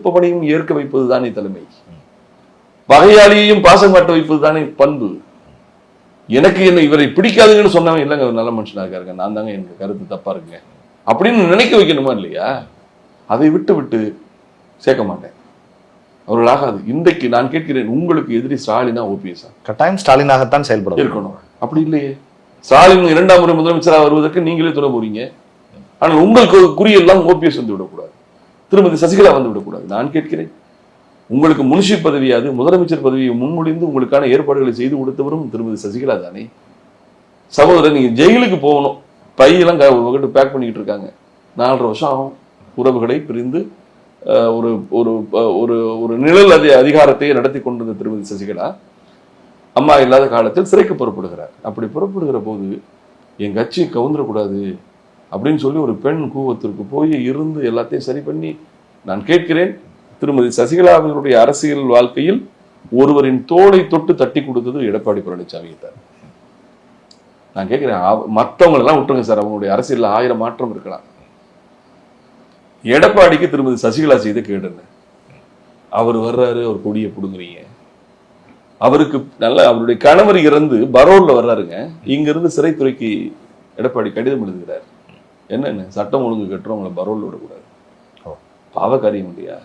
எதிர்ப்பவனையும் ஏற்க வைப்பது தானே தலைமை. பகையாளியையும் பாசம் காட்ட வைப்பது தானே பண்பு. எனக்கு என்ன இவரை பிடிக்காதுங்கன்னு சொன்னவன் இல்லைங்க ஒரு நல்ல மனுஷனா இருக்காருங்க, நான் தாங்க எனக்கு கருத்து தப்பா இருக்குங்க அப்படின்னு நினைக்க வைக்கணுமா இல்லையா? அதை விட்டு விட்டு சேர்க்க மாட்டேன், அவர்கள் ஆகாது. இன்றைக்கு நான் கேட்கிறேன், உங்களுக்கு எதிரி ஸ்டாலினா ஓபிஎஸ்? கட்டாயம் ஸ்டாலினாகத்தான் செயல்பட இருக்கணும். அப்படி இல்லையே, ஸ்டாலின் 2ஆம் முறை முதலமைச்சராக வருவதற்கு நீங்களே துணை போறீங்க. ஆனால் உங்களுக்கு குறியெல்லாம் ஓபிஎஸ் வந்து விடக்கூடாது, திருமதி சசிகலா வந்து விடக்கூடாது. நான் கேட்கிறேன், உங்களுக்கு முன்ஷி பதவியாது முதலமைச்சர் பதவியை முன்மொழிந்து உங்களுக்கான ஏற்பாடுகளை செய்து கொடுத்தவரும் திருமதி சசிகலா தானே. சகோதரர், நீங்க ஜெயிலுக்கு போகணும், பையெல்லாம் பேக் பண்ணிக்கிட்டு இருக்காங்க, 4.5 வருஷம் ஆகும். உறவுகளை பிரிந்து ஒரு ஒரு ஒரு ஒரு நிழல் அதிகாரத்தை நடத்தி கொண்டிருந்த திருமதி சசிகலா அம்மா இல்லாத காலத்தில் சிறைக்கு புறப்படுகிறார். அப்படி புறப்படுகிற போது என் கட்சி கவுந்துடக்கூடாது அப்படின்னு சொல்லி ஒரு பெண் கூவத்திற்கு போய் இருந்து எல்லாத்தையும் சரி பண்ணி, நான் கேட்கிறேன், திருமதி சசிகலா அவர்களுடைய அரசியல் வாழ்க்கையில் ஒருவரின் தோளை தொட்டு தட்டி கொடுத்தது எடப்பாடி பழனிசாமி தான். நான் கேட்கிறேன், மற்றவங்களெல்லாம் விட்டுருங்க சார், அவங்களுடைய அரசியல் 1000 மாற்றம் இருக்கலாம். எடப்பாடிக்கு திருமதி சசிகலா செய்த கேடுங்க. அவர் வர்றாரு, அவர் கொடியை பிடுங்குறீங்க. அவருக்கு நல்ல அவருடைய கணவர் இறந்து பரோல்ல வர்றாருங்க, இங்க இருந்து சிறைத்துறைக்கு எடப்பாடி கடிதம் எழுதுகிறார். என்னன்னு, சட்டம் ஒழுங்கு கட்டுறவங்களை பரோல்ல விடக்கூடாது, பாவ காரியம் இல்லையா?